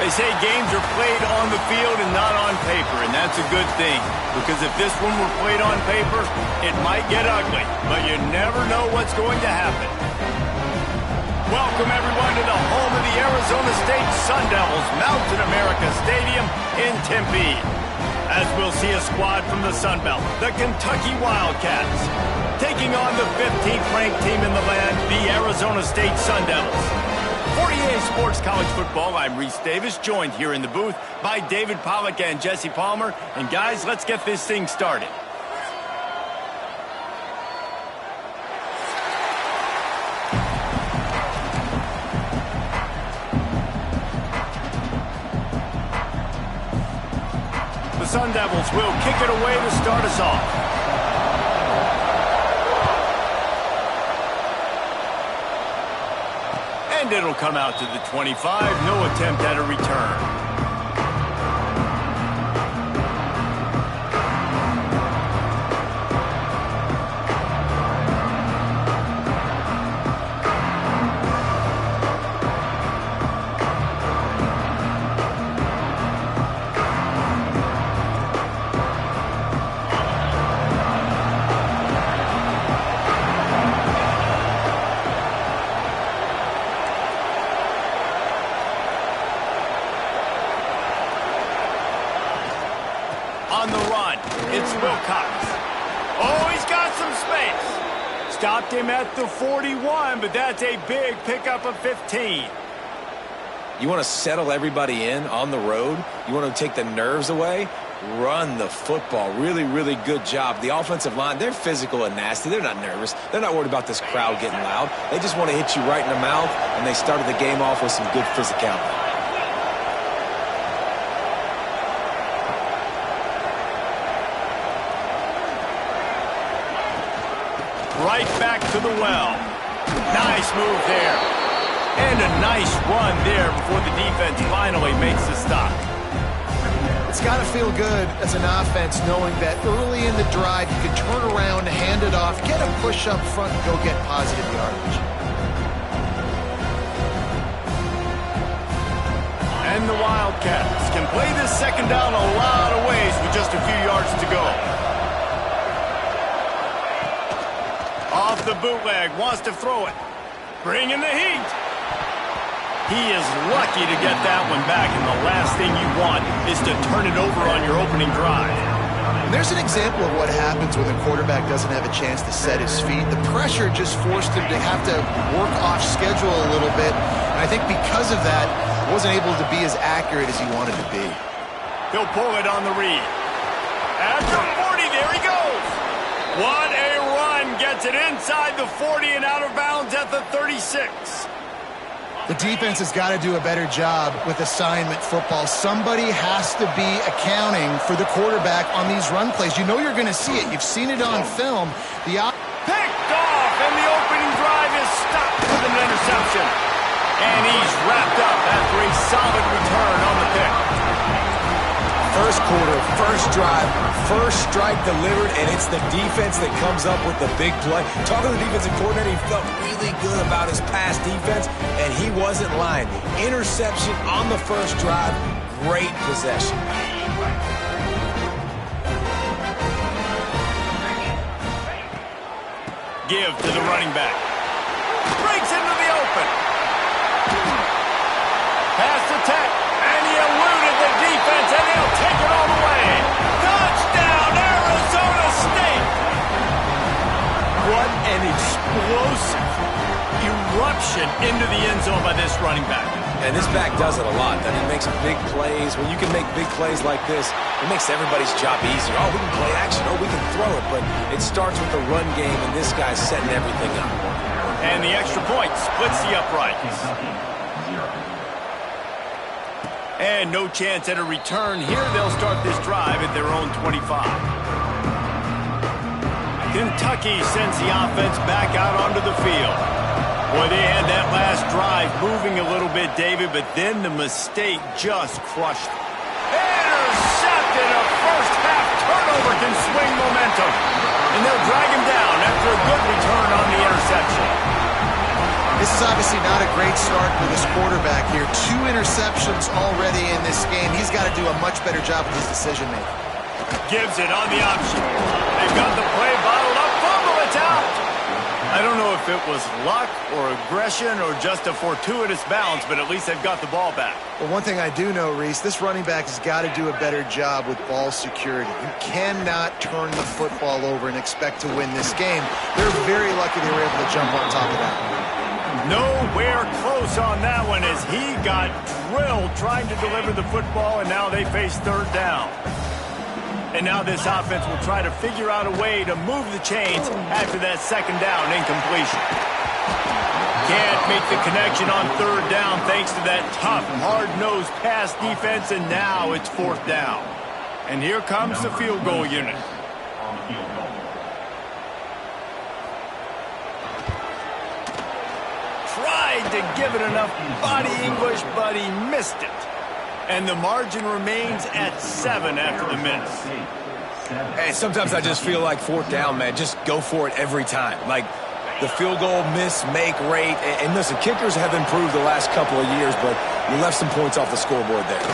They say games are played on the field and not on paper, and that's a good thing. Because if this one were played on paper, it might get ugly, but you never know what's going to happen. Welcome, everyone, to the home of the Arizona State Sun Devils, Mountain America Stadium in Tempe. As we'll see a squad from the Sun Belt, the Kentucky Wildcats, taking on the 15th-ranked team in the land, the Arizona State Sun Devils. For EA Sports College Football, I'm Reese Davis, joined here in the booth by David Pollack and Jesse Palmer. And guys, let's get this thing started. The Sun Devils will kick it away to start us off. And it'll come out to the 25. No attempt at a return. On the run, it's Wilcox. Oh, he's got some space. Stopped him at the 41, but that's a big pickup of 15. You want to settle everybody in on the road? You want to take the nerves away? Run the football. Really, really good job. The offensive line, they're physical and nasty. They're not nervous. They're not worried about this crowd getting loud. They just want to hit you right in the mouth, and they started the game off with some good physicality. Right back to the well. Nice move there. And a nice run there before the defense finally makes the stop. It's got to feel good as an offense knowing that early in the drive you can turn around, hand it off, get a push up front, and go get positive yardage. And the Wildcats can play this second down a lot of ways with just a few yards to go. Off the bootleg, wants to throw it. Bring in the heat. He is lucky to get that one back, and the last thing you want is to turn it over on your opening drive. And there's an example of what happens when a quarterback doesn't have a chance to set his feet. The pressure just forced him to have to work off schedule a little bit. And I think because of that, wasn't able to be as accurate as he wanted to be. He'll pull it on the read. At the 40, there he goes. What a run. Gets it inside the 40 and out of bounds at the 36. The defense has got to do a better job with assignment football. Somebody has to be accounting for the quarterback on these run plays. You know you're going to see it. You've seen it on film. Picked off, and the opening drive is stopped with an interception. And he's wrapped up after a solid return on the pick. First quarter, first drive, first strike delivered, and it's the defense that comes up with the big play. Talking to the defensive coordinator, he felt really good about his pass defense, and he wasn't lying. Interception on the first drive, great possession. Give to the running back. Breaks into the open. Pass attack, and he eluded the defense, and he'll take it all the way. Touchdown, Arizona State! What an explosive eruption into the end zone by this running back. And this back does it a lot. I mean, he makes big plays. When you can make big plays like this, it makes everybody's job easier. Oh, we can play action. Oh, we can throw it. But it starts with the run game, and this guy's setting everything up. And the extra point splits the uprights. And no chance at a return here. They'll start this drive at their own 25. Kentucky sends the offense back out onto the field. Boy, they had that last drive moving a little bit, David, but then the mistake just crushed them. Intercepted! A first-half turnover can swing momentum. And they'll drag him down after a good return on the interception. This is obviously not a great start for this quarterback here. 2 interceptions already in this game. He's got to do a much better job with his decision-making. Gives it on the option. They've got the play bottled up. Fumble, it's out. I don't know if it was luck or aggression or just a fortuitous bounce, but at least they've got the ball back. Well, one thing I do know, Reese, this running back has got to do a better job with ball security. You cannot turn the football over and expect to win this game. They're very lucky they were able to jump on top of that. Nowhere close on that one as he got drilled trying to deliver the football, and now they face third down. And now this offense will try to figure out a way to move the chains after that second down incompletion. Can't make the connection on third down thanks to that tough, hard-nosed pass defense, and now it's fourth down. And here comes the field goal unit. Tried to give it enough body English, but he missed it. And the margin remains at 7 after the miss. Hey, sometimes I just feel like fourth down, man. Just go for it every time. Like the field goal miss, make rate. And listen, kickers have improved the last couple of years, but we left some points off the scoreboard there.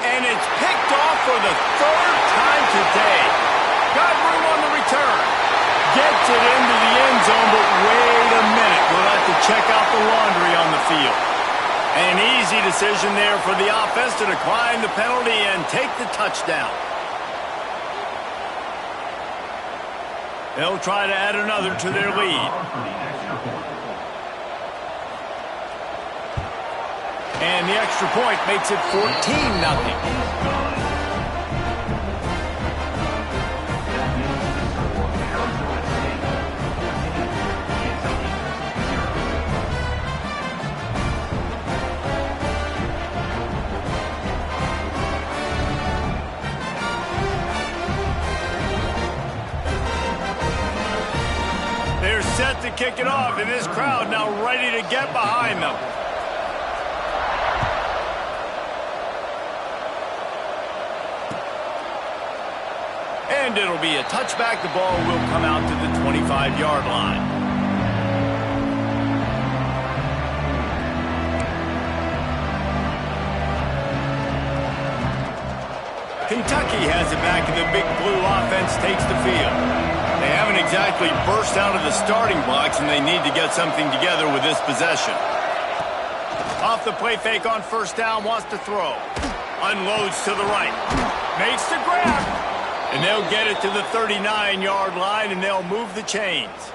And it's picked off for the third time today. Got room on the return. Gets it into the end zone, but wait a minute. We'll have to check out the laundry on the field. An easy decision there for the offense to decline the penalty and take the touchdown. They'll try to add another to their lead. And the extra point makes it 14-0. Set to kick it off, and this crowd now ready to get behind them. And it'll be a touchback. The ball will come out to the 25-yard line. Kentucky has it back, and the big blue offense takes the field. They haven't exactly burst out of the starting blocks, and they need to get something together with this possession. Off the play fake on first down, wants to throw. Unloads to the right. Makes the grab. And they'll get it to the 39-yard line, and they'll move the chains.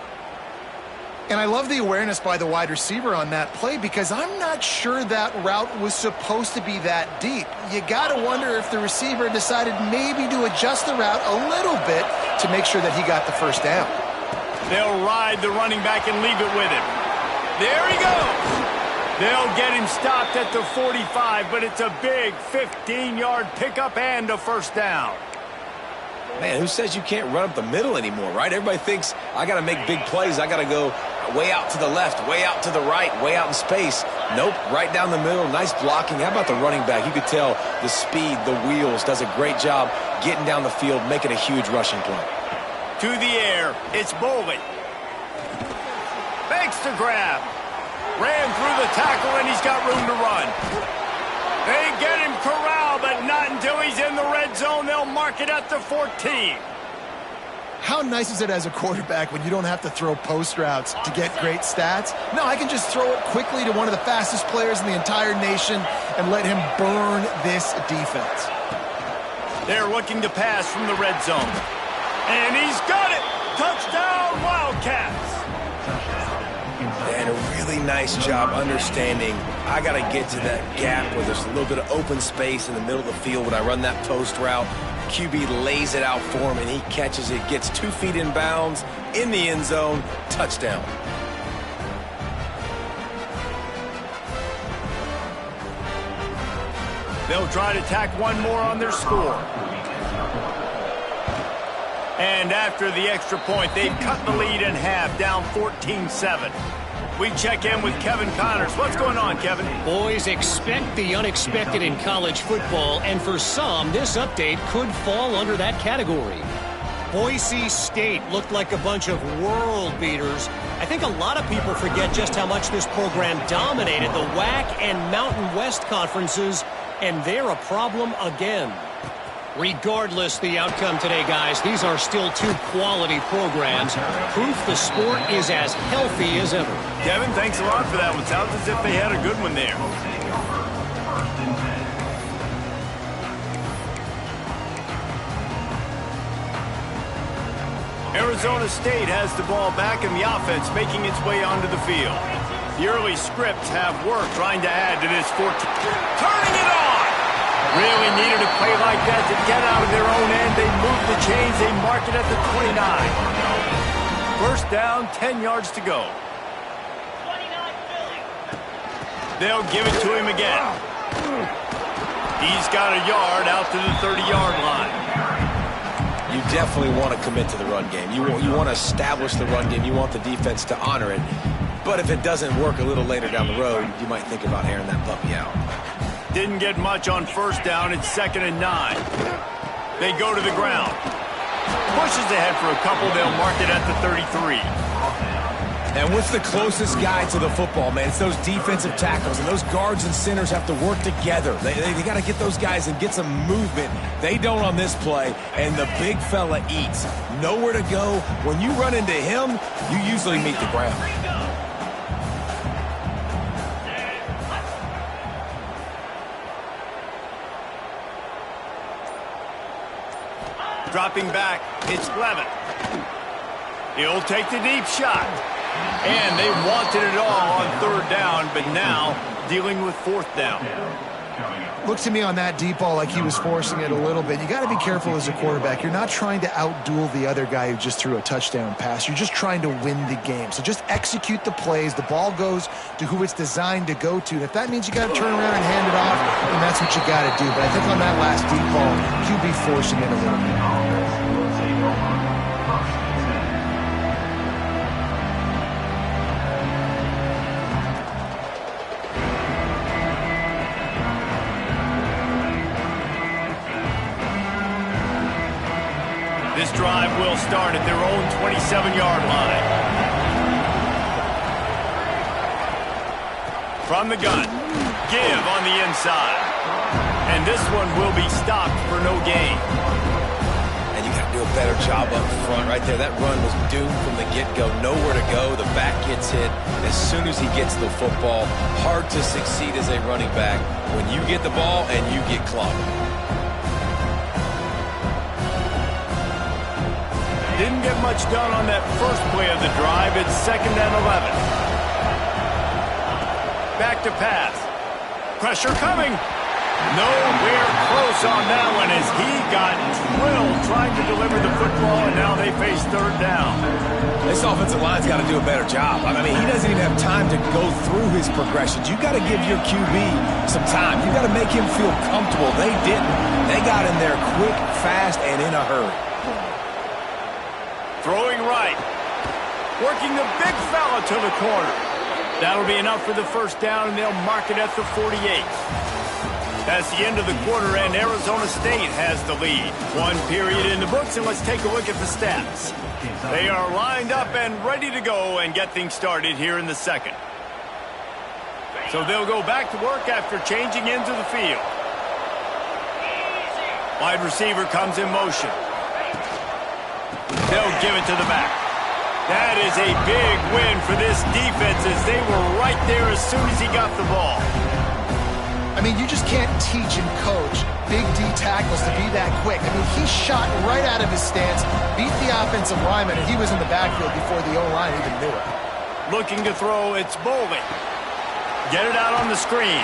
And I love the awareness by the wide receiver on that play because I'm not sure that route was supposed to be that deep. You got to wonder if the receiver decided maybe to adjust the route a little bit to make sure that he got the first down. They'll ride the running back and leave it with him. There he goes. They'll get him stopped at the 45, but it's a big 15-yard pickup and a first down. Man, who says you can't run up the middle anymore, right? Everybody thinks I got to make big plays. I got to go way out to the left, way out to the right, way out in space. Nope, right down the middle. Nice blocking. How about the running back? You could tell the speed, the wheels, does a great job getting down the field, making a huge rushing play. To the air, it's Boley. Makes the grab. Ran through the tackle, and he's got room to run. They get him corralled, but not until he's in the red zone. They'll mark it at the 14. How nice is it as a quarterback when you don't have to throw post routes to get great stats? No, I can just throw it quickly to one of the fastest players in the entire nation and let him burn this defense. They're looking to pass from the red zone. And he's got it! Touchdown, Wildcats! And a really nice job understanding I got to get to that gap where there's a little bit of open space in the middle of the field when I run that post route. QB lays it out for him, and he catches it, gets 2 feet in bounds, in the end zone, touchdown. They'll try to tack one more on their score. And after the extra point, they've cut the lead in half, down 14-7. We check in with Kevin Connors. What's going on, Kevin? Boys, expect the unexpected in college football, and for some, this update could fall under that category. Boise State looked like a bunch of world beaters. I think a lot of people forget just how much this program dominated the WAC and Mountain West conferences, and they're a problem again. Regardless the outcome today, guys, these are still two quality programs. Proof the sport is as healthy as ever. Kevin, thanks a lot for that one. Sounds as if they had a good one there. Arizona State has the ball back in the offense, making its way onto the field. The early scripts have worked trying to add to this 14. Turning it on! Really needed a play like that to get out of their own end. They move the chains. They mark it at the 29. First down, 10 yards to go. They'll give it to him again. He's got a yard out to the 30-yard line. You definitely want to commit to the run game. You want to establish the run game. You want the defense to honor it. But if it doesn't work a little later down the road, you might think about airing that puppy out. Didn't get much on first down. It's 2nd and 9. They go to the ground. Pushes ahead for a couple. They'll mark it at the 33. And what's the closest guy to the football, man? It's those defensive tackles, and those guards and centers have to work together. They got to get those guys and get some movement. They don't on this play, and the big fella eats. Nowhere to go. When you run into him, you usually meet the ground. Dropping back, it's Levin. He'll take the deep shot. And they wanted it all on 3rd down, but now dealing with 4th down. Looks to me on that deep ball like he was forcing it a little bit. You got to be careful as a quarterback. You're not trying to outduel the other guy who just threw a touchdown pass. You're just trying to win the game. So just execute the plays. The ball goes to who it's designed to go to. And if that means you got to turn around and hand it off, then that's what you got to do. But I think on that last deep ball, QB forcing it a little bit. This drive will start at their own 27-yard line. From the gun, give on the inside. And this one will be stopped for no gain. And you got to do a better job up front right there. That run was doomed from the get-go. Nowhere to go. The back gets hit as soon as he gets the football. Hard to succeed as a running back when you get the ball and you get clobbered. Didn't get much done on that first play of the drive. It's 2nd and 11. Back to pass. Pressure coming. Nowhere close on that one as he got drilled trying to deliver the football, and now they face 3rd down. This offensive line's got to do a better job. I mean, he doesn't even have time to go through his progressions. You got to give your QB some time. You got to make him feel comfortable. They didn't. They got in there quick, fast, and in a hurry. Throwing right. Working the big fella to the corner. That'll be enough for the first down, and they'll mark it at the 48. That's the end of the quarter, and Arizona State has the lead. 1 period in the books, and let's take a look at the stats. They are lined up and ready to go and get things started here in the 2nd. So they'll go back to work after changing into the field. Wide receiver comes in motion. They'll give it to the back. That is a big win for this defense as they were right there as soon as he got the ball. I mean, you just can't teach and coach big D tackles to be that quick. I mean, he shot right out of his stance, beat the offensive lineman, and he was in the backfield before the O-line even knew it. Looking to throw, it's Bowling. Get it out on the screen.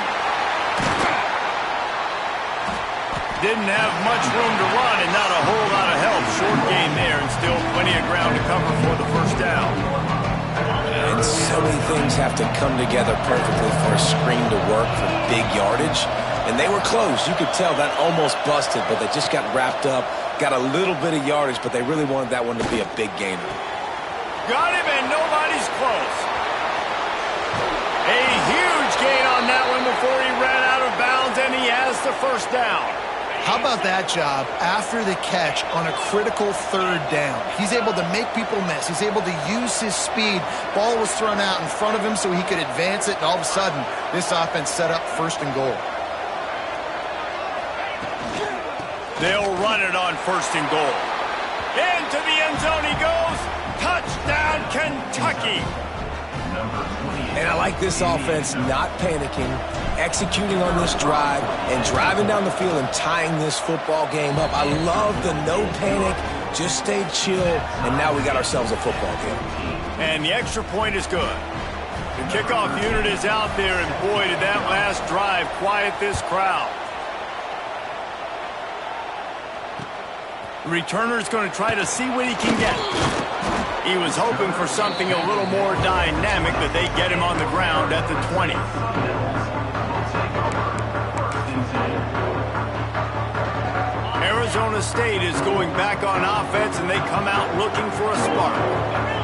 Didn't have much room to run and not a whole lot of help. Short gain there and still plenty of ground to cover for the first down. And so many things have to come together perfectly for a screen to work for big yardage. And they were close. You could tell that almost busted, but they just got wrapped up got a little bit of yardage, but they really wanted that one to be a big gainer. Got him, and nobody's close. A huge gain on that one before he ran out of bounds, and he has the first down. How about that job after the catch on a critical third down? He's able to make people miss. He's able to use his speed. Ball was thrown out in front of him so he could advance it, and all of a sudden, this offense set up 1st and goal. They'll run it on 1st and goal. Into the end zone he goes. Touchdown, Kentucky. And I like this offense not panicking, executing on this drive, and driving down the field and tying this football game up. I love the no panic, just stay chill, and now we got ourselves a football game. And the extra point is good. The kickoff unit is out there, and boy, did that last drive quiet this crowd. The returner's going to try to see what he can get. He was hoping for something a little more dynamic, but they get him on the ground at the 20. Arizona State is going back on offense, and they come out looking for a spark.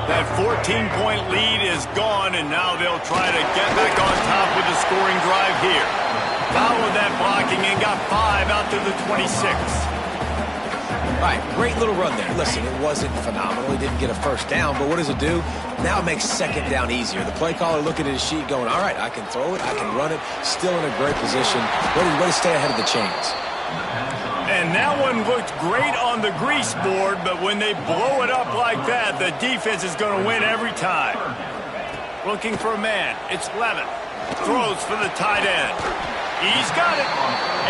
That 14-point lead is gone, and now they'll try to get back on top with a scoring drive here. Followed that blocking and got 5 out to the 26. All right, great little run there. Listen, it wasn't phenomenal. He didn't get a first down, but what does it do? Now it makes 2nd down easier. The play caller looking at his sheet going, all right, I can throw it, I can run it, still in a great position. Way to stay ahead of the chains. And that one looked great on the grease board, but when they blow it up like that, the defense is going to win every time. Looking for a man. It's Levin. Throws for the tight end. He's got it.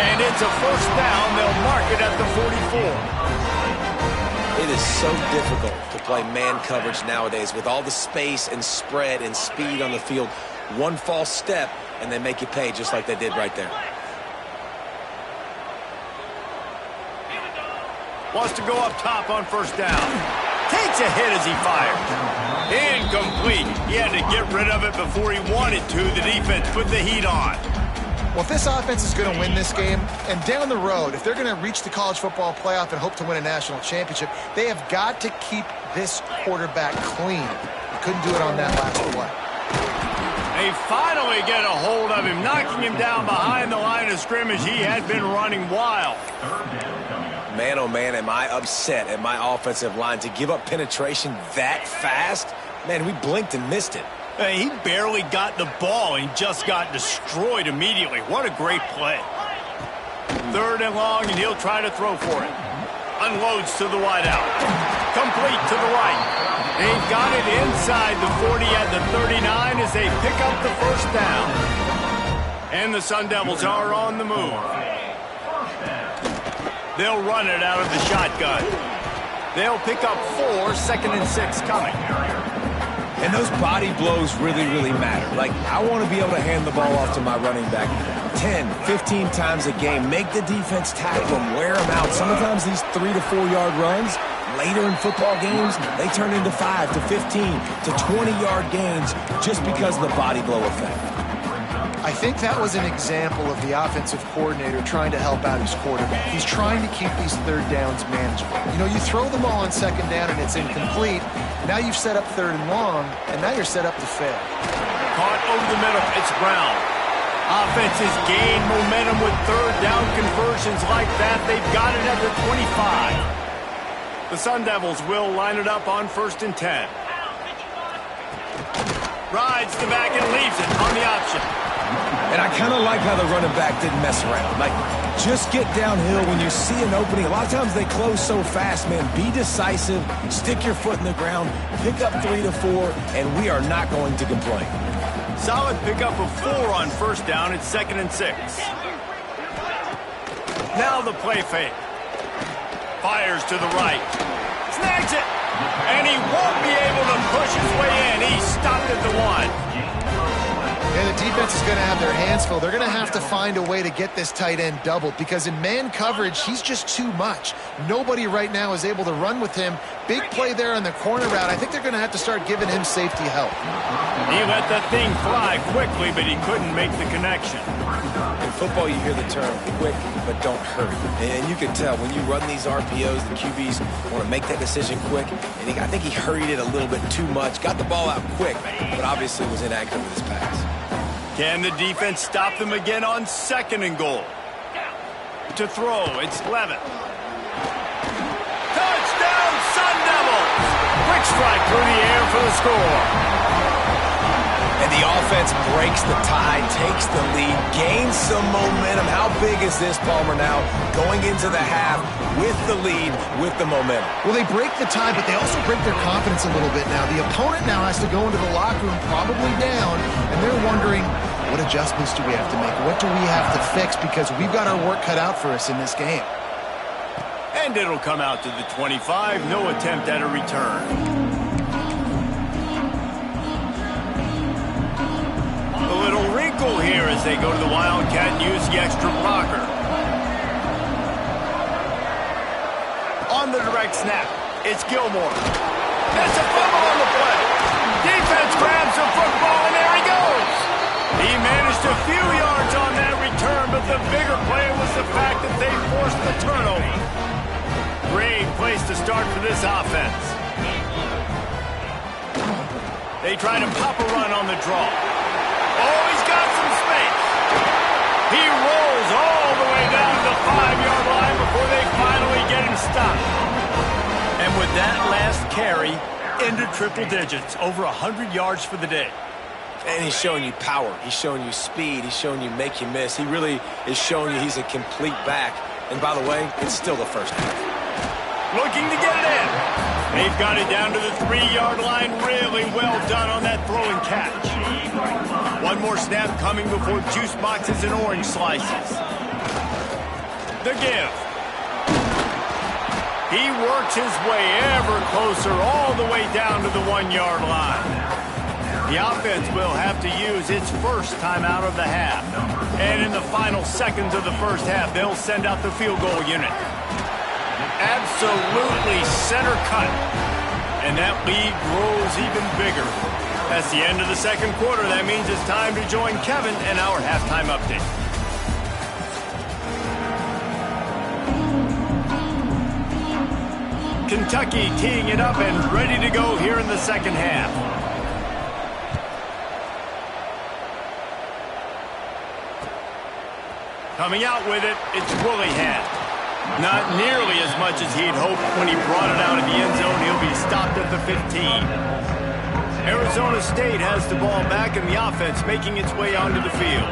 And it's a first down. They'll mark it at the 44. It is so difficult to play man coverage nowadays with all the space and spread and speed on the field. One false step, and they make you pay just like they did right there. Wants to go up top on first down. Takes a hit as he fires. Incomplete. He had to get rid of it before he wanted to. The defense put the heat on. Well, if this offense is going to win this game, and down the road, if they're going to reach the college football playoff and hope to win a national championship, they have got to keep this quarterback clean. They couldn't do it on that last play. They finally get a hold of him, knocking him down behind the line of scrimmage. He had been running wild. Man, oh man, am I upset at my offensive line to give up penetration that fast? Man, we blinked and missed it. He barely got the ball and just got destroyed immediately. What a great play. 3rd and long, and he'll try to throw for it. Unloads to the wideout. Complete to the right. They've got it inside the 40 at the 39 as they pick up the first down. And the Sun Devils are on the move. They'll run it out of the shotgun. They'll pick up 4, 2nd and 6 coming. And those body blows really, really matter. Like, I want to be able to hand the ball off to my running back 10, 15 times a game. Make the defense tackle them, wear them out. Sometimes these 3 to 4 yard runs, later in football games, they turn into 5 to 15 to 20-yard gains just because of the body blow effect. I think that was an example of the offensive coordinator trying to help out his quarterback. He's trying to keep these 3rd downs manageable. You know, you throw the ball on 2nd down and it's incomplete. Now you've set up 3rd and long, and now you're set up to fail. Caught over the middle. It's Brown. Offenses gain momentum with 3rd down conversions like that. They've got it at the 25. The Sun Devils will line it up on 1st and 10. Rides the back and leaves it on the option. And I kind of like how the running back didn't mess around. Like, just get downhill when you see an opening. A lot of times they close so fast, man. Be decisive, stick your foot in the ground, pick up 3 to 4, and we are not going to complain. Solid pickup of 4 on first down. It's 2nd and 6. Now the play fake. Fires to the right. Snags it. And he won't be able to push his way in. He stopped at the 1. Yeah, the defense is going to have their hands full. They're going to have to find a way to get this tight end doubled because in man coverage, he's just too much. Nobody right now is able to run with him. Big play there on the corner route. I think they're going to have to start giving him safety help. He let that thing fly quickly, but he couldn't make the connection. In football, you hear the term quick, but don't hurry. And you can tell when you run these RPOs, the QBs want to make that decision quick. And I think he hurried it a little bit too much. Got the ball out quick, but obviously was inaccurate with his pass. Can the defense stop them again on 2nd and goal? To throw, it's Levitt. Touchdown, Sun Devils! Quick strike through the air for the score. And the offense breaks the tie, takes the lead, gains some momentum. How big is this, Palmer, now going into the half with the lead, with the momentum? Well, they break the tie, but they also break their confidence a little bit now. The opponent now has to go into the locker room probably down, and they're wondering, what adjustments do we have to make? What do we have to fix? Because we've got our work cut out for us in this game. And it'll come out to the 25. No attempt at a return. A little wrinkle here as they go to the Wildcat and use the extra blocker. On the direct snap, it's Gilmore. That's a fumble on the play. Defense grabs the football, and there he goes. He managed a few yards on that return, but the bigger play was the fact that they forced the turnover. Great place to start for this offense. They try to pop a run on the draw. Oh, he's got some space. He rolls all the way down to the 5-yard line before they finally get him stopped. And with that last carry, into triple digits, over 100 yards for the day. And he's showing you power. He's showing you speed. He's showing you make you miss. He really is showing you he's a complete back. And by the way, it's still the first half. Looking to get it in. They've got it down to the 3-yard line. Really well done on that throw and catch. One more snap coming before juice boxes and orange slices. The give. He works his way ever closer all the way down to the 1-yard line. The offense will have to use its first timeout of the half. And in the final seconds of the first half, they'll send out the field goal unit. Absolutely center cut. And that lead grows even bigger. That's the end of the second quarter. That means it's time to join Kevin and our halftime update. Kentucky teeing it up and ready to go here in the second half. Coming out with it, it's Willingham. Not nearly as much as he'd hoped when he brought it out of the end zone. He'll be stopped at the 15. Arizona State has the ball back and the offense making its way onto the field.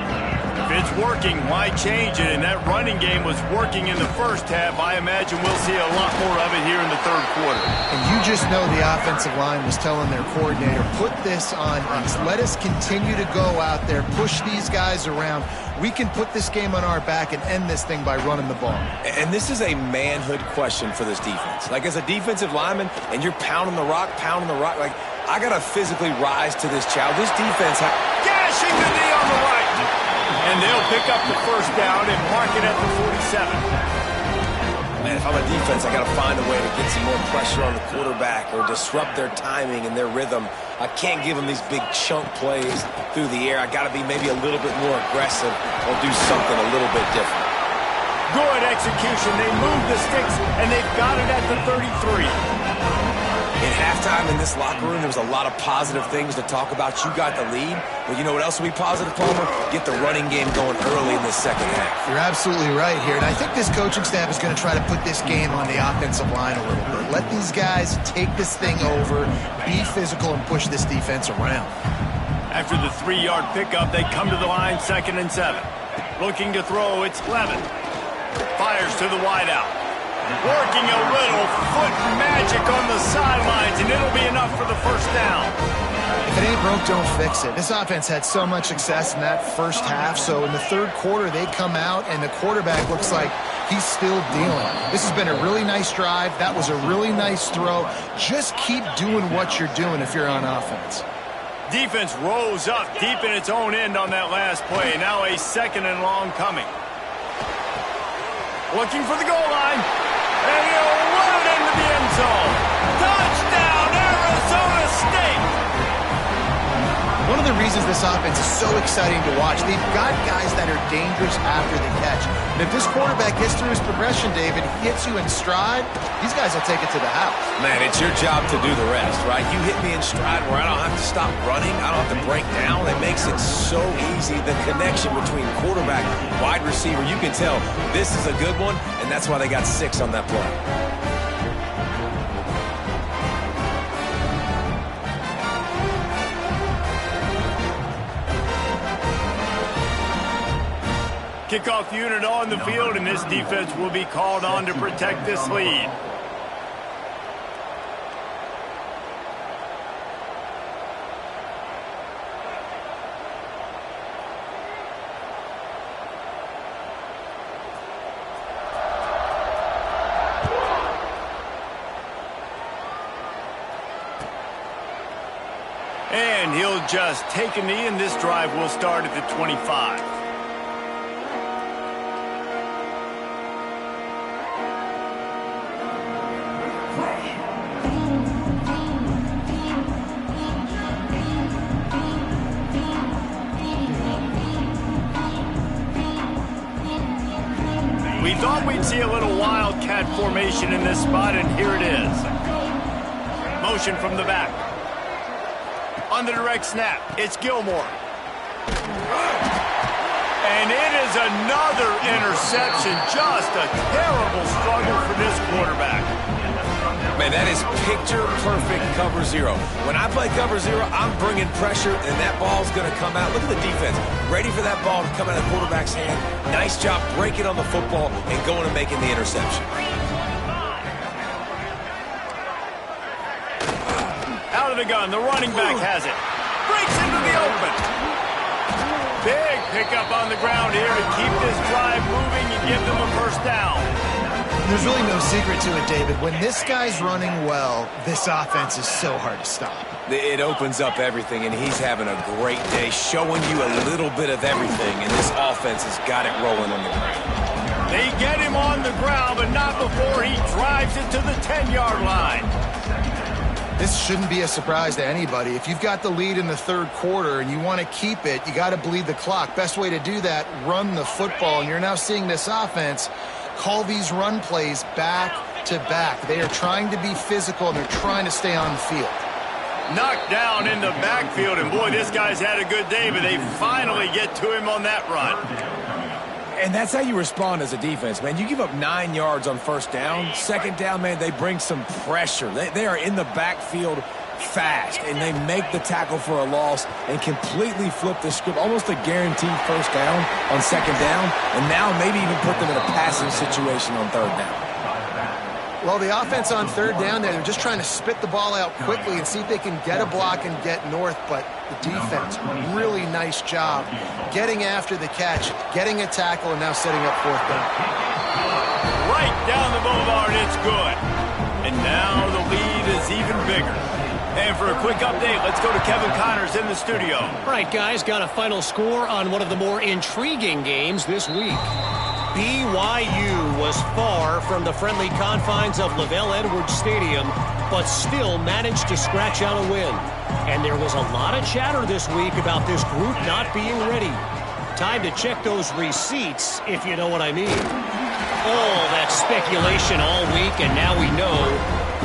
If it's working, why change it? And that running game was working in the first half. I imagine we'll see a lot more of it here in the third quarter. And you just know the offensive line was telling their coordinator, put this on us. Let us continue to go out there, push these guys around. We can put this game on our back and end this thing by running the ball. And this is a manhood question for this defense. Like, as a defensive lineman, and you're pounding the rock, like, I got to physically rise to this challenge. This defense... Gashing the knee on the right. And they'll pick up the first down and mark it at the 47. Man, if I'm a defense, I got to find a way to get some more pressure on the quarterback or disrupt their timing and their rhythm. I can't give them these big chunk plays through the air. I got to be maybe a little bit more aggressive or do something a little bit different. Good execution. They move the sticks, and they've got it at the 33. In halftime in this locker room, there was a lot of positive things to talk about. You got the lead. But you know what else will be positive, Palmer? Get the running game going early in the second half. You're absolutely right here. And I think this coaching staff is going to try to put this game on the offensive line a little bit. Let these guys take this thing over, be physical, and push this defense around. After the 3-yard pickup, they come to the line 2nd and 7. Looking to throw, it's Clevin. Fires to the wideout. Working a little foot magic on the sidelines, and it'll be enough for the first down. If it ain't broke, don't fix it. This offense had so much success in that first half, so in the third quarter, they come out, and the quarterback looks like he's still dealing. This has been a really nice drive. That was a really nice throw. Just keep doing what you're doing if you're on offense. Defense rolls up deep in its own end on that last play. Now a 2nd and long coming. Looking for the goal line. And he'll run it into the end zone. Touchdown, Arizona State! One of the reasons this offense is so exciting to watch, they've got guys that are dangerous after the catch. And if this quarterback gets through his progression, David, hits you in stride, these guys will take it to the house. Man, it's your job to do the rest, right? You hit me in stride where I don't have to stop running. I don't have to break down. It makes it so easy. The connection between quarterback, wide receiver, you can tell this is a good one, and that's why they got 6 on that play. Kickoff unit on the field, and this defense will be called on to protect this lead. And he'll just take a knee, and this drive will start at the 25. We thought we'd see a little wildcat formation in this spot, and here it is. Motion from the back. On the direct snap, it's Gilmore. And it is another interception. Just a terrible struggle for this quarterback. Man, that is picture-perfect cover 0. When I play cover 0, I'm bringing pressure, and that ball's going to come out. Look at the defense. Ready for that ball to come out of the quarterback's hand. Nice job breaking on the football and going and making the interception. Out of the gun, the running back has it. Breaks into the open. Big pickup on the ground here to keep this drive moving and give them a first down. There's really no secret to it, David. When this guy's running well, this offense is so hard to stop. It opens up everything, and he's having a great day, showing you a little bit of everything, and this offense has got it rolling on the ground. They get him on the ground, but not before he drives it to the 10-yard line. This shouldn't be a surprise to anybody. If you've got the lead in the 3rd quarter and you want to keep it, you got to bleed the clock. Best way to do that, run the football. And you're now seeing this offense call these run plays back to back. They are trying to be physical, and they're trying to stay on the field. Knocked down in the backfield, and boy, this guy's had a good day, but they finally get to him on that run. And that's how you respond as a defense, man. You give up 9 yards on first down. 2nd down, man, they bring some pressure. They are in the backfield fast, and they make the tackle for a loss and completely flip the script. Almost a guaranteed first down on 2nd down, and now maybe even put them in a passing situation on 3rd down. Well, the offense on 3rd down there, they're just trying to spit the ball out quickly and see if they can get a block and get north, but the defense, really nice job getting after the catch, getting a tackle, and now setting up 4th down. Right down the boulevard, it's good. And now the lead is even bigger. And for a quick update, let's go to Kevin Connors in the studio. All right, guys, got a final score on one of the more intriguing games this week. BYU was far from the friendly confines of LaVell Edwards Stadium, but still managed to scratch out a win. And there was a lot of chatter this week about this group not being ready. Time to check those receipts, if you know what I mean. All that speculation all week, and now we know.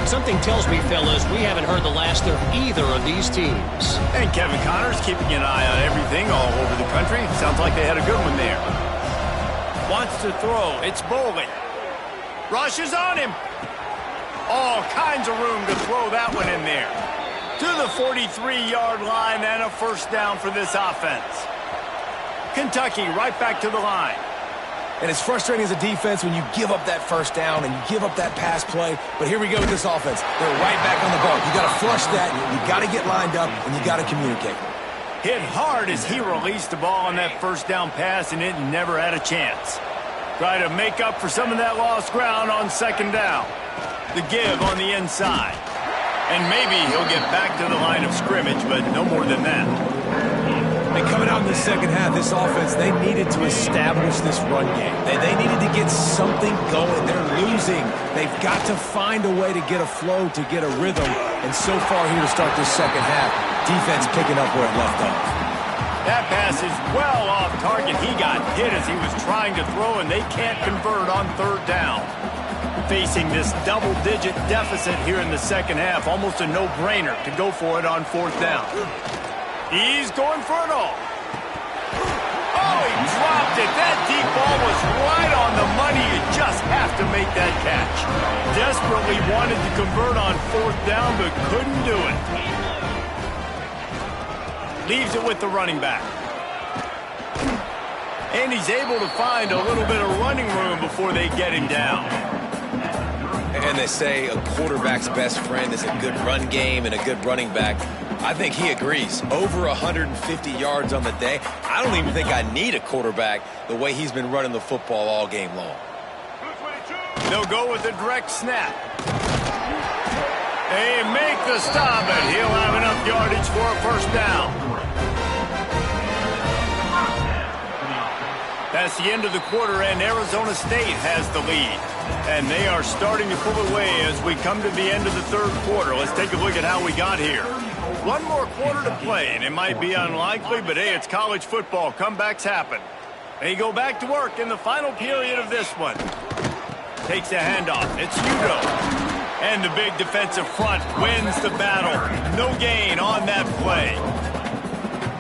Something tells me, fellas, we haven't heard the last of either of these teams. And Kevin Connors keeping an eye on everything all over the country. Sounds like they had a good one there. Wants to throw. It's Boley. Rushes on him. All kinds of room to throw that one in there. To the 43-yard line and a first down for this offense. Kentucky right back to the line. And it's frustrating as a defense when you give up that first down and you give up that pass play. But here we go with this offense. They're right back on the ball. You got to flush that. You got to get lined up, and you got to communicate. Hit hard as he released the ball on that first down pass, and it never had a chance. Try to make up for some of that lost ground on 2nd down. The give on the inside. And maybe he'll get back to the line of scrimmage, but no more than that. And coming out in the second half, this offense, they needed to establish this run game. They needed to get something going. They're losing. They've got to find a way to get a flow, to get a rhythm. And so far here to start this second half, defense picking up where it left off. That pass is well off target. He got hit as he was trying to throw, and they can't convert on third down. Facing this double-digit deficit here in the second half, almost a no-brainer to go for it on fourth down. He's going for it all. Oh, he dropped it. That deep ball was right on the money. You just have to make that catch. Desperately wanted to convert on fourth down, but couldn't do it. Leaves it with the running back. And he's able to find a little bit of running room before they get him down. And they say a quarterback's best friend is a good run game and a good running back. I think he agrees. Over 150 yards on the day. I don't even think I need a quarterback the way he's been running the football all game long. They'll go with the direct snap. They make the stop, and he'll have enough yardage for a first down. That's the end of the quarter, and Arizona State has the lead. And they are starting to pull away as we come to the end of the third quarter. Let's take a look at how we got here. One more quarter to play, and it might be unlikely, but hey, it's college football. Comebacks happen. They go back to work in the final period of this one. Takes a handoff. It's Udo. And the big defensive front wins the battle. No gain on that play.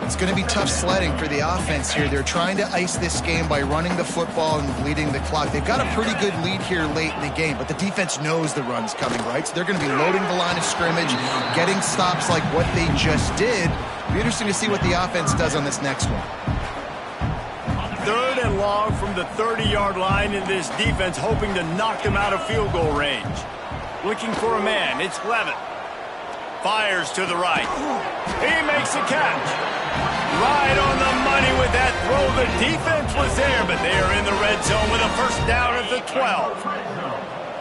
It's going to be tough sledding for the offense here. They're trying to ice this game by running the football and bleeding the clock. They've got a pretty good lead here late in the game, but the defense knows the run's coming, right? So they're going to be loading the line of scrimmage, getting stops like what they just did. It'll be interesting to see what the offense does on this next one. Third and long from the 30-yard line, in this defense hoping to knock them out of field goal range. Looking for a man. It's Levitt. Fires to the right. He makes a catch. Right on the money with that throw. The defense was there, but they are in the red zone with a first down at the 12.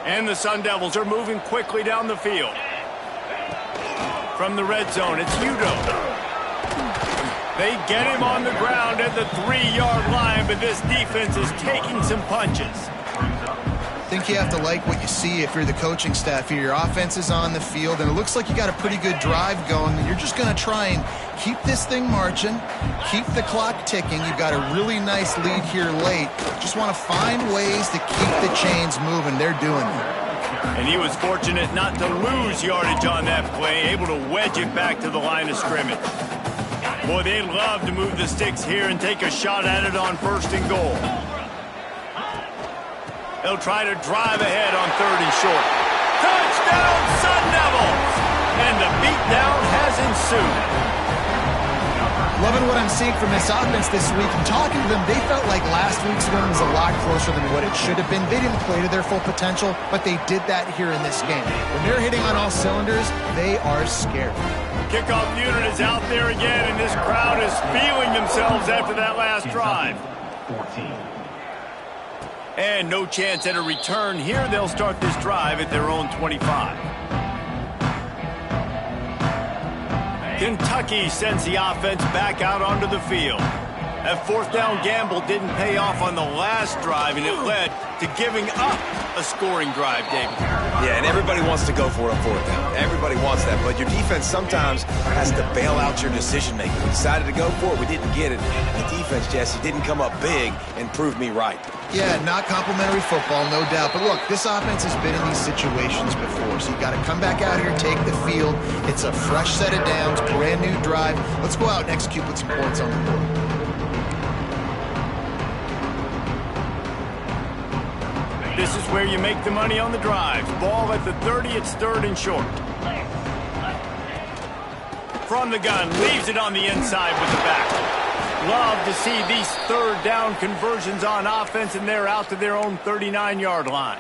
And the Sun Devils are moving quickly down the field. From the red zone, it's Udo. They get him on the ground at the 3-yard line, but this defense is taking some punches. I think you have to like what you see if you're the coaching staff here. Your offense is on the field, and it looks like you got a pretty good drive going. And you're just going to try and keep this thing marching, keep the clock ticking. You've got a really nice lead here late. Just want to find ways to keep the chains moving. They're doing that. And he was fortunate not to lose yardage on that play, able to wedge it back to the line of scrimmage. Boy, they love to move the sticks here and take a shot at it on first and goal. They'll try to drive ahead on third and short. Touchdown, Sun Devils! And the beatdown has ensued. Loving what I'm seeing from this offense this week. And talking to them, they felt like last week's win was a lot closer than what it should have been. They didn't play to their full potential, but they did that here in this game. When they're hitting on all cylinders, they are scared. Kickoff unit is out there again, and this crowd is feeling themselves after that last drive. 14. And no chance at a return here. They'll start this drive at their own 25. Kentucky sends the offense back out onto the field. That fourth down gamble didn't pay off on the last drive, and it led to giving up a scoring drive, David. Yeah, and everybody wants to go for it on fourth down. Everybody wants that, but your defense sometimes has to bail out your decision-making. We decided to go for it. We didn't get it. The defense, Jesse, didn't come up big and prove me right. Yeah, not complimentary football, no doubt. But look, this offense has been in these situations before, so you got to come back out here, take the field. It's a fresh set of downs, brand new drive. Let's go out and execute with some points on the board. This is where you make the money on the drive. Ball at the 30, it's third and short. From the gun, leaves it on the inside with the back. Love to see these third down conversions on offense, and they're out to their own 39-yard line.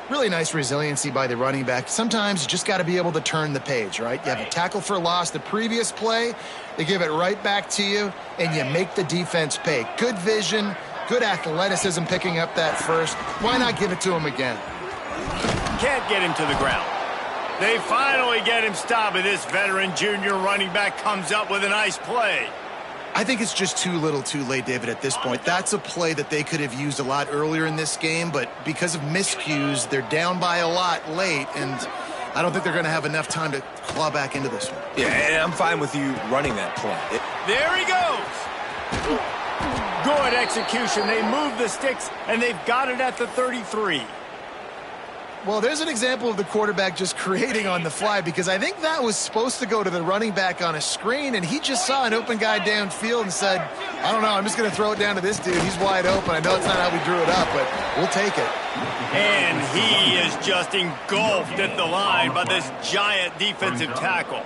Really nice resiliency by the running back. Sometimes you just got to be able to turn the page, right? You have a tackle for loss the previous play, they give it right back to you, and you make the defense pay. Good vision, good athleticism picking up that first. Why not give it to him again? Can't get him to the ground. They finally get him stopped, and this veteran junior running back comes up with a nice play. I think it's just too little too late, David, at this point. That's a play that they could have used a lot earlier in this game, but because of miscues, they're down by a lot late, and I don't think they're going to have enough time to claw back into this one. Yeah, and I'm fine with you running that play. There he goes. Good execution. They move the sticks, and they've got it at the 33. Well, there's an example of the quarterback just creating on the fly, because I think that was supposed to go to the running back on a screen, and he just saw an open guy downfield and said, I don't know, I'm just going to throw it down to this dude. He's wide open. I know it's not how we drew it up, but we'll take it. And he is just engulfed at the line by this giant defensive tackle.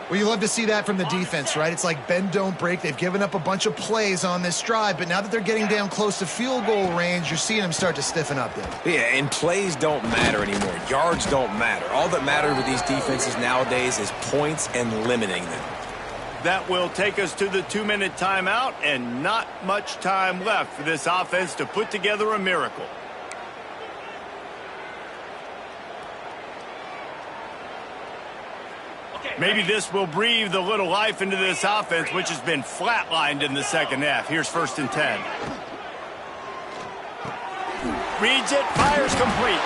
Well, you love to see that from the defense, right? It's like bend, don't break. They've given up a bunch of plays on this drive, but now that they're getting down close to field goal range, you're seeing them start to stiffen up there. Yeah, and plays don't matter anymore. Yards don't matter. All that matters with these defenses nowadays is points and limiting them. That will take us to the 2-minute timeout, and not much time left for this offense to put together a miracle. Maybe this will breathe a little life into this offense, which has been flatlined in the second half. Here's 1st and 10. Reads it, fires complete.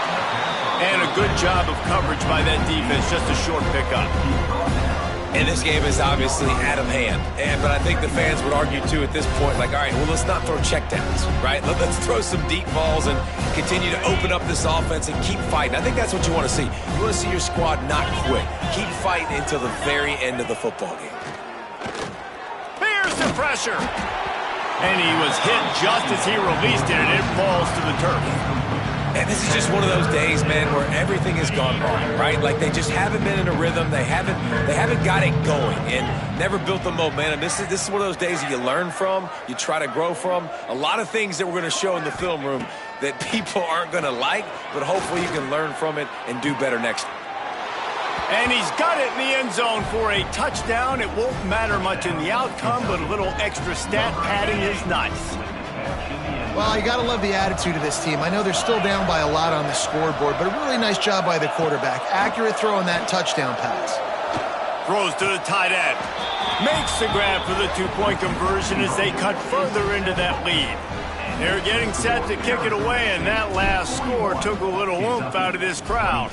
And a good job of coverage by that defense, just a short pickup. And this game is obviously out of hand. But I think the fans would argue, too, at this point, like, all right, well, let's not throw checkdowns, right? Let's throw some deep balls and continue to open up this offense and keep fighting. I think that's what you want to see. You want to see your squad not quit. Keep fighting until the very end of the football game. Here's the pressure. And he was hit just as he released it, and it falls to the turf. And this is just one of those days, man, where everything has gone wrong, right? Like they just haven't been in a rhythm. They haven't got it going and never built the momentum. This is one of those days that you learn from, you try to grow from. A lot of things that we're going to show in the film room that people aren't going to like, but hopefully you can learn from it and do better next time. And he's got it in the end zone for a touchdown. It won't matter much in the outcome, but a little extra stat padding is nice. Well, you got to love the attitude of this team. I know they're still down by a lot on the scoreboard, but a really nice job by the quarterback. Accurate throw on that touchdown pass. Throws to the tight end. Makes the grab for the two-point conversion as they cut further into that lead. They're getting set to kick it away, and that last score took a little oomph out of this crowd.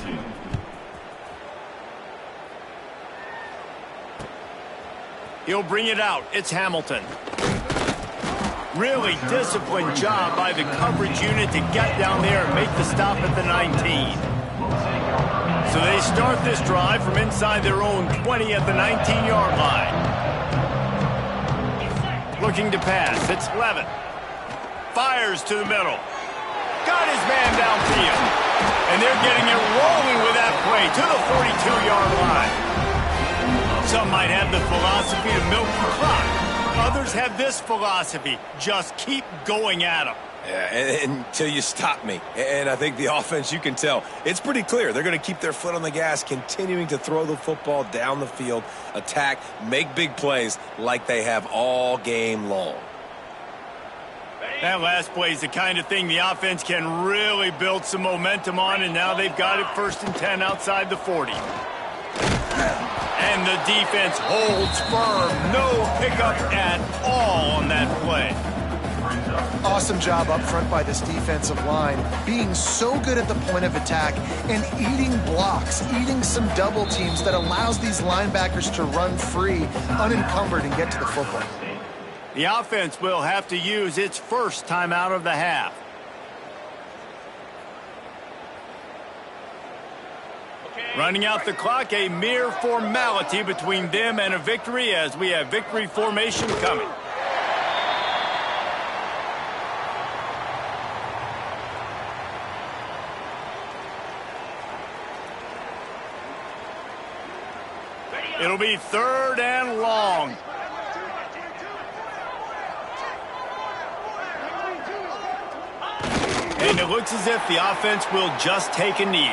He'll bring it out. It's Hamilton. Really disciplined job by the coverage unit to get down there and make the stop at the 19. So they start this drive from inside their own 20 at the 19-yard line. Looking to pass. It's Levin. Fires to the middle. Got his man downfield. And they're getting it rolling with that play to the 42-yard line. Some might have the philosophy to milk the clock. Others have this philosophy, just keep going at them. Yeah, until you stop me. And I think the offense, you can tell, it's pretty clear. They're going to keep their foot on the gas, continuing to throw the football down the field, attack, make big plays like they have all game long. That last play is the kind of thing the offense can really build some momentum on, and now they've got it 1st and 10 outside the 40. And the defense holds firm. No pickup at all on that play. Awesome job up front by this defensive line, being so good at the point of attack and eating blocks, eating some double teams that allows these linebackers to run free, unencumbered, and get to the football. The offense will have to use its first timeout of the half. Running out the clock, a mere formality between them and a victory as we have victory formation coming. It'll be 3rd and long. And it looks as if the offense will just take a knee.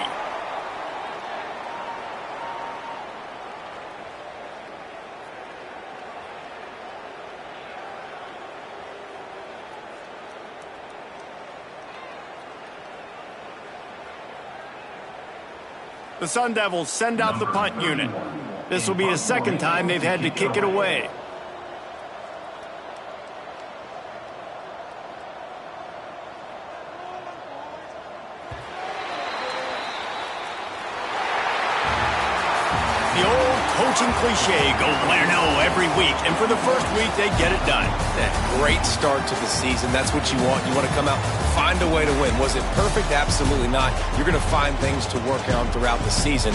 The Sun Devils send out the punt unit. This will be the second time they've had to kick it away. The old coaching cliche, go win or no every week. And for the first week, they get it done. That great start to the season. That's what you want. You want to come out, find a way to win. Was it perfect? Absolutely not. You're going to find things to work on throughout the season.